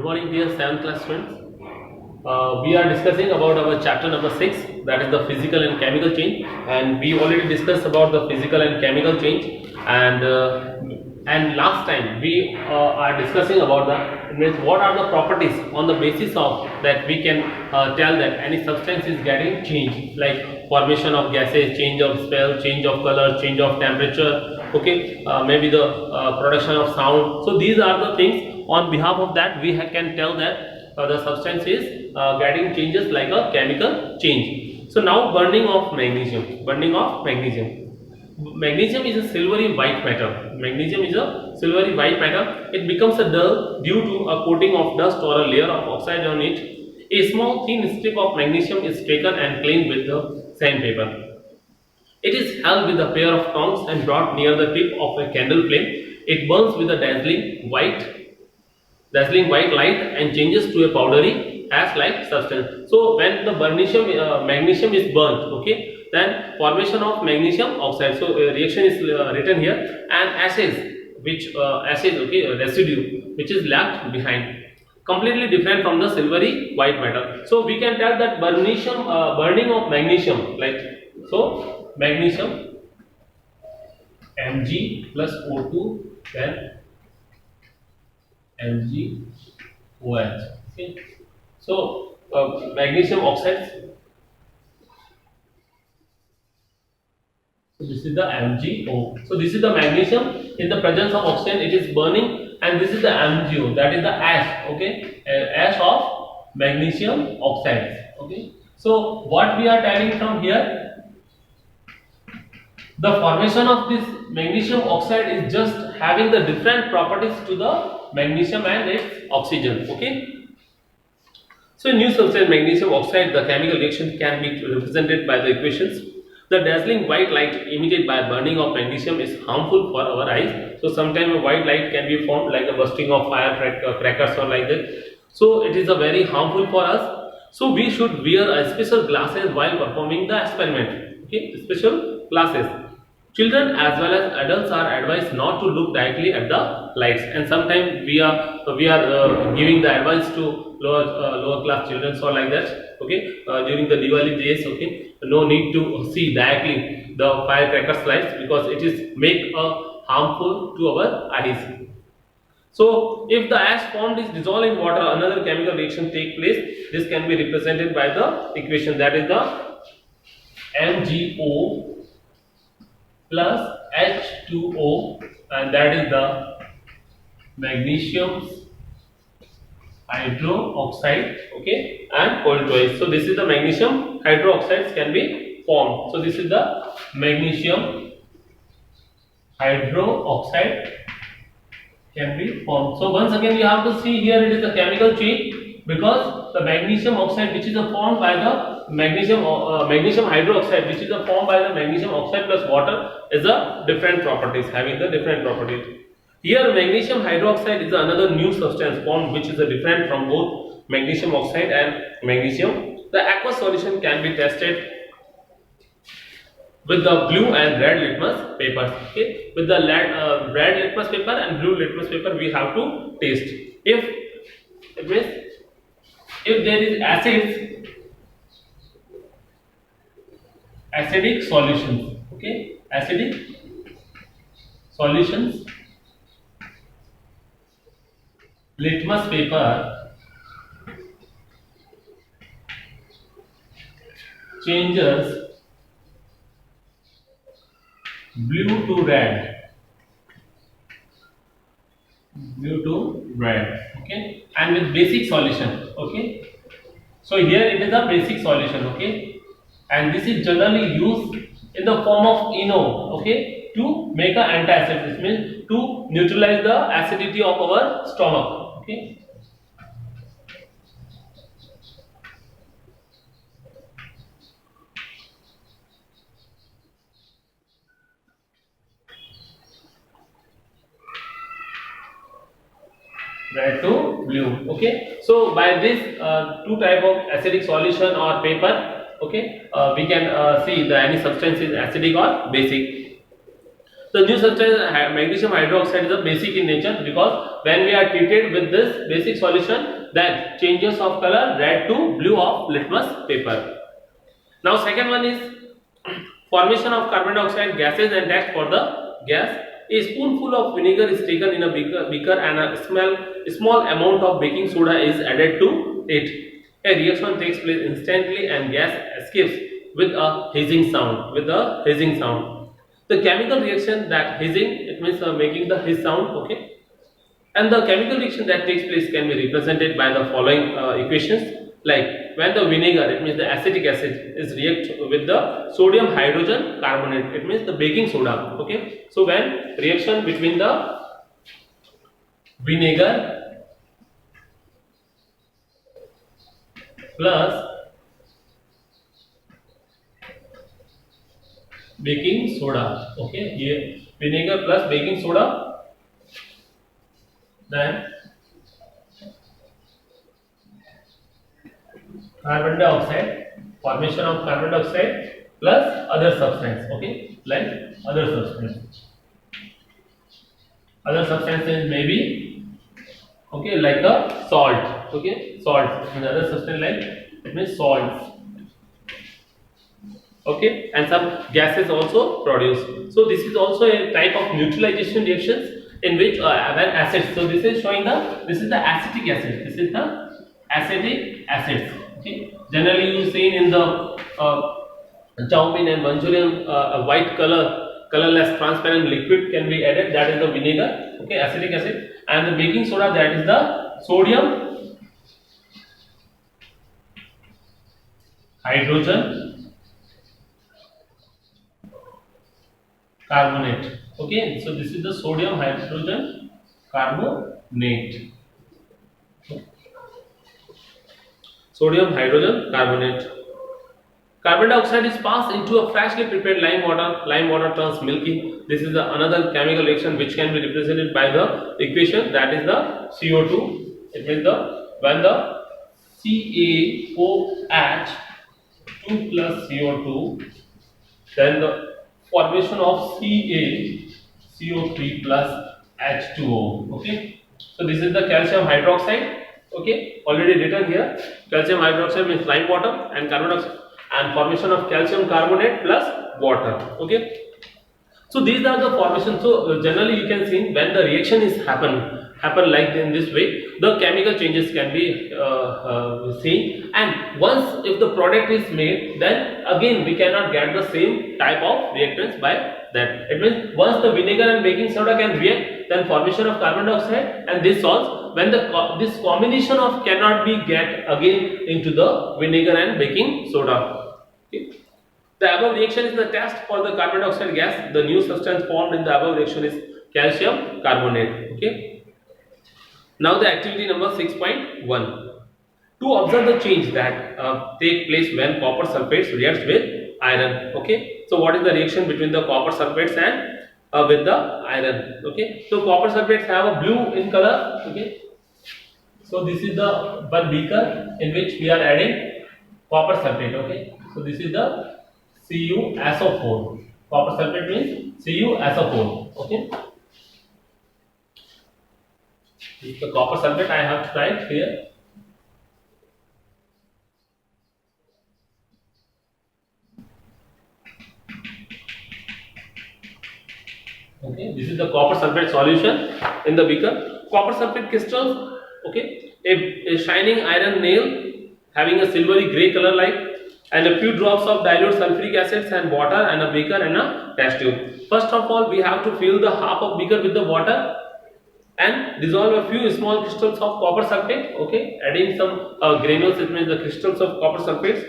morning, dear 7th class students. We are discussing about our chapter number 6, that is the physical and chemical change, and we already discussed about the physical and chemical change, and last time we are discussing about the means what are the properties on the basis of that we can tell that any substance is getting changed, like formation of gases, change of smell, change of color, change of temperature, okay, maybe the production of sound. So these are the things. On behalf of that, we can tell that the substance is getting changes like a chemical change. So now burning of magnesium. Magnesium is a silvery white metal. Magnesium is a silvery white metal. It becomes a dull due to a coating of dust or a layer of oxide on it. A small thin strip of magnesium is taken and cleaned with the sandpaper. It is held with a pair of tongs and brought near the tip of a candle flame. It burns with a dazzling white light and changes to a powdery ash-like substance. So when the magnesium is burnt, okay, then formation of magnesium oxide. So reaction is written here, and residue which is left behind, completely different from the silvery white metal. So we can tell that burning of magnesium, like so magnesium Mg plus O2 then MgOH. Okay. So magnesium oxide. So this is the MgO. So this is the magnesium in the presence of oxygen. It is burning, and this is the MgO. That is the ash. Okay, ash of magnesium oxide. Okay. So what we are telling from here, the formation of this magnesium oxide is just having the different properties to the magnesium and its oxygen. Okay. So in new substance magnesium oxide, the chemical reaction can be represented by the equations. The dazzling white light emitted by burning of magnesium is harmful for our eyes. So sometimes a white light can be formed like the bursting of firecrackers or like that. So it is a very harmful for us. So we should wear a special glasses while performing the experiment. Okay, special glasses. Children as well as adults are advised not to look directly at the lights, and sometimes we are giving the advice to lower class children or like that. Okay, during the Diwali days. Okay, no need to see directly the firecrackers lights because it is make harmful to our eyes. So if the ash formed is dissolved in water, another chemical reaction take place. This can be represented by the equation, that is the MgO plus H2O, and that is the magnesium hydroxide, okay, and cold twice. So this is the magnesium hydroxides can be formed. So this is the magnesium hydroxide can be formed. So once again you have to see here it is a chemical change, because the magnesium oxide which is formed by the magnesium hydroxide which is formed by the magnesium oxide plus water is a different properties, having the different properties. Here magnesium hydroxide is another new substance formed which is different from both magnesium oxide and magnesium. The aqueous solution can be tested with the blue and red litmus papers. Okay, with the red litmus paper and blue litmus paper we have to taste. If there is acidic solutions, okay, acidic solutions, litmus paper changes blue to red, okay, and with basic solution. Okay, so here it is a basic solution. Okay, and this is generally used in the form of ENO, okay, to make an antacid. This means to neutralize the acidity of our stomach. Okay. Red to blue. Okay, so by this two type of acidic solution or paper, okay, we can see the any substance is acidic or basic. The new substance magnesium hydroxide is a basic in nature, because when we are treated with this basic solution, then changes of color red to blue of litmus paper. Now second one is formation of carbon dioxide gases and text for the gas. A spoonful of vinegar is taken in a beaker and a small amount of baking soda is added to it. A reaction takes place instantly and gas escapes with a hissing sound. The chemical reaction that hissing, it means making the hiss sound, okay. And the chemical reaction that takes place can be represented by the following equations. Like when the vinegar, it means the acetic acid, is react with the sodium hydrogen carbonate, it means the baking soda, okay. So when reaction between the vinegar plus baking soda, okay, here vinegar plus baking soda, then carbon dioxide, formation of carbon dioxide plus other substance, okay, like other substances may be, okay, like a salt, okay, salt, and other substance like, it means salts, okay, and some gases also produced. So this is also a type of neutralization reactions in which when acids, so this is showing this is the acetic acid, this is the acetic acids, okay. Generally you see in the chow mein and Manchurian, white colorless transparent liquid can be added, that is the vinegar, okay, acetic acid, and the baking soda, that is the sodium hydrogen carbonate, okay. So this is the sodium hydrogen carbonate, sodium hydrogen carbonate. Carbon dioxide is passed into a freshly prepared lime water. Lime water turns milky. This is another chemical reaction which can be represented by the equation, that is the CO2. It means when the CaOH 2 plus CO2, then the formation of CaCO3 plus H2O, okay. So this is the calcium hydroxide, okay, already written here. Calcium hydroxide means lime water and carbon dioxide, and formation of calcium carbonate plus water, okay. So these are the formations. So generally you can see when the reaction is happen like in this way, the chemical changes can be seen, and once if the product is made, then again we cannot get the same type of reactants by that. It means once the vinegar and baking soda can react, then formation of carbon dioxide, and this solves when this combination of cannot be get again into the vinegar and baking soda, okay. The above reaction is the test for the carbon dioxide gas. The new substance formed in the above reaction is calcium carbonate, okay. Now the activity number 6.1, to observe the change that take place when copper sulfates reacts with iron, okay. So what is the reaction between the copper sulfates and with the iron, okay. So copper sulfates have a blue in color, okay. So this is the one beaker in which we are adding copper sulfate, okay. So this is the CuSO4. Copper sulfate means CuSO4, okay. The copper sulfate I have tried here. Okay, this is the copper sulfate solution in the beaker. Copper sulfate crystals, okay, a shining iron nail having a silvery gray color like, and a few drops of dilute sulfuric acids and water, and a beaker and a test tube. First of all, we have to fill the half of beaker with the water and dissolve a few small crystals of copper sulfate, okay, adding some granules, it means the crystals of copper sulfates,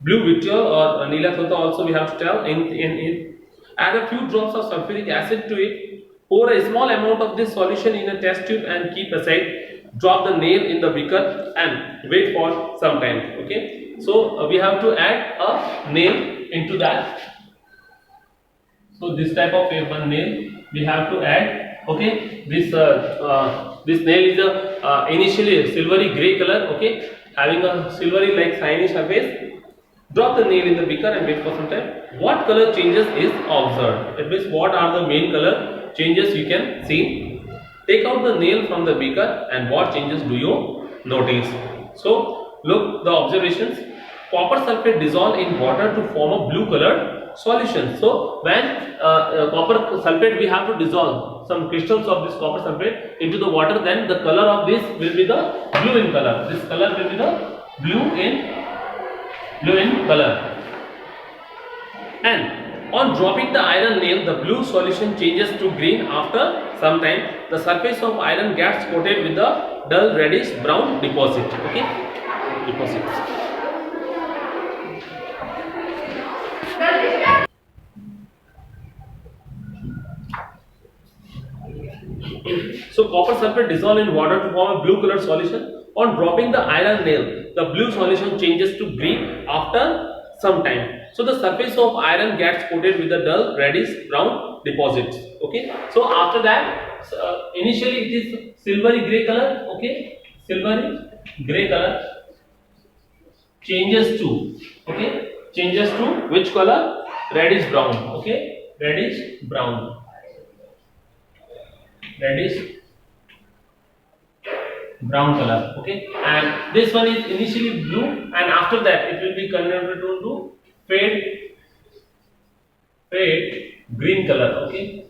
blue vitriol or neela thota also we have to tell in. Add a few drops of sulfuric acid to it. Pour a small amount of this solution in a test tube and keep aside. Drop the nail in the beaker and wait for some time, okay. So we have to add a nail into that. So this type of one nail we have to add, okay. This nail is initially a silvery gray color, okay, having a silvery like shiny surface, Drop the nail in the beaker and wait for some time. What color changes is observed? It means what are the main color changes you can see? Take out the nail from the beaker and what changes do you notice? So look the observations. Copper sulfate dissolve in water to form a blue colored solution. So when copper sulfate we have to dissolve some crystals of this copper sulfate into the water, then the color of this will be the blue in color. This color will be the blue in color. And on dropping the iron nail, the blue solution changes to green. After some time, the surface of iron gets coated with the dull reddish brown deposit. Okay, deposits. So copper sulfate dissolve in water to form a blue colored solution. On dropping the iron nail, the blue solution changes to green after some time. So the surface of iron gets coated with the dull reddish brown deposits. Okay. So after that, initially it is silvery gray color. Okay, silvery gray color changes to which color? Reddish brown. Okay, reddish brown. Reddish brown color. Okay, and this one is initially blue, and after that it will be converted to fade green color. Okay,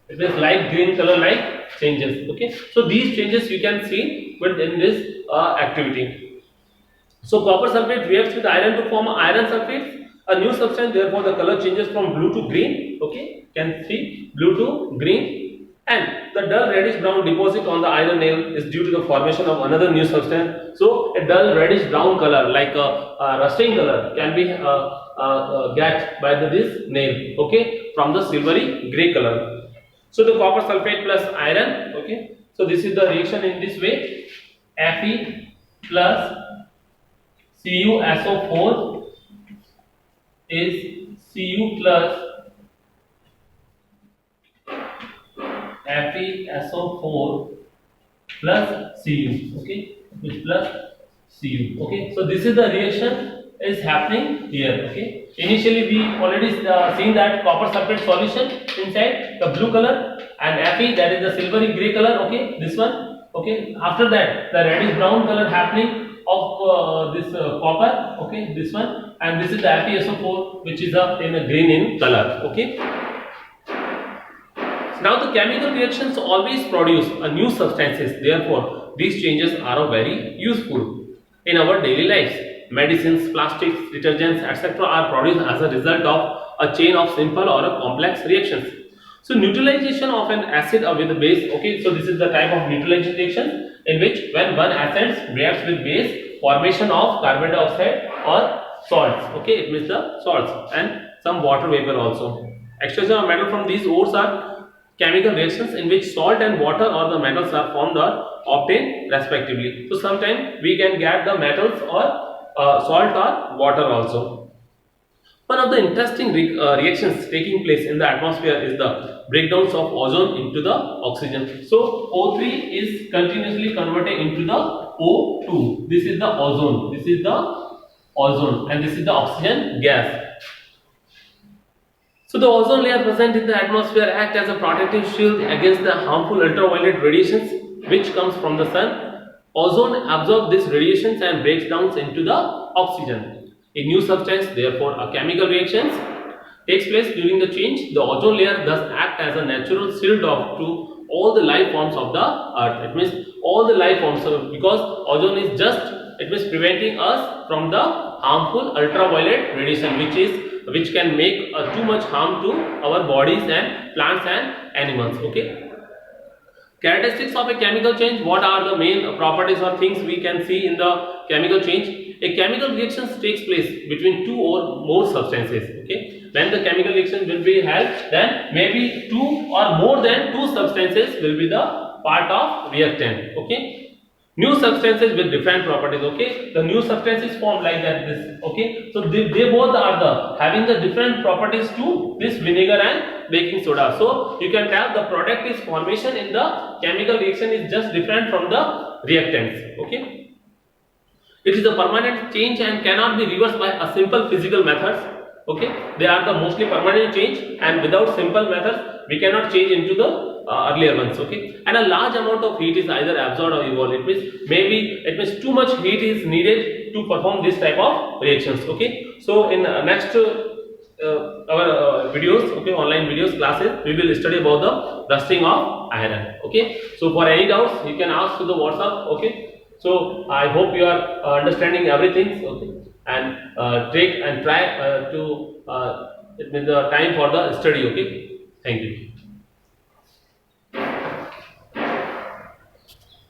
it is light green color like changes. Okay, so these changes you can see within this activity. So copper sulfate reacts with iron to form iron sulfate, a new substance. Therefore the color changes from blue to green. Okay, can see blue to green. And the dull reddish brown deposit on the iron nail is due to the formation of another new substance. So a dull reddish brown color like a rusting color can be get by this nail. Okay, from the silvery gray color. So the copper sulfate plus iron. Okay, so this is the reaction in this way. Fe plus CuSO4 is Cu plus FeSO4 plus Cu. Okay, is plus Cu. Okay, so this is the reaction is happening here. Okay, initially we already seen that copper sulfate solution inside the blue color, and Fe, that is the silvery gray color. Okay, this one. Okay, after that the reddish brown color happening of this copper. Okay, this one, and this is the FeSO4 which is in a green in color. Okay. Now the chemical reactions always produce a new substances. Therefore, these changes are very useful in our daily lives. Medicines, plastics, detergents, etc. are produced as a result of a chain of simple or a complex reactions. So neutralization of an acid with a base. Okay, so this is the type of neutralization reaction in which when one acid reacts with base, formation of carbon dioxide or salts. Okay, it means the salts and some water vapor also. Extraction of metal from these ores are chemical reactions in which salt and water or the metals are formed or obtained respectively. So sometimes we can get the metals or salt or water also. One of the interesting reactions taking place in the atmosphere is the breakdowns of ozone into the oxygen. So O3 is continuously converted into the O2. This is the ozone. This is the ozone, and this is the oxygen gas. So the ozone layer present in the atmosphere act as a protective shield against the harmful ultraviolet radiations which comes from the sun. Ozone absorbs these radiations and breaks down into the oxygen. A new substance, therefore a chemical reaction takes place during the change. The ozone layer thus act as a natural shield to all the life forms of the earth. It means all the life forms, because ozone is just, it means preventing us from the harmful ultraviolet radiation which can make too much harm to our bodies and plants and animals. Okay. Characteristics of a chemical change. What are the main properties or things we can see in the chemical change? A chemical reaction takes place between two or more substances. Okay. When the chemical reaction will be held, then maybe two or more than two substances will be the part of reactant. Okay. New substances with different properties. Okay, the new substance is formed like that. This. Okay, so they both are having the different properties to this vinegar and baking soda. So you can tell the product is formation in the chemical reaction is just different from the reactants. Okay. It is a permanent change and cannot be reversed by a simple physical methods. Okay, they are the mostly permanent change, and without simple methods we cannot change into the earlier ones. Okay, and a large amount of heat is either absorbed or evolved. It means too much heat is needed to perform this type of reactions. Okay, so in next our videos, okay, online videos classes, we will study about the rusting of iron. Okay, so for any doubts you can ask to the WhatsApp. Okay, so I hope you are understanding everything. Okay, and take and try to it means the time for the study. Okay, thank you.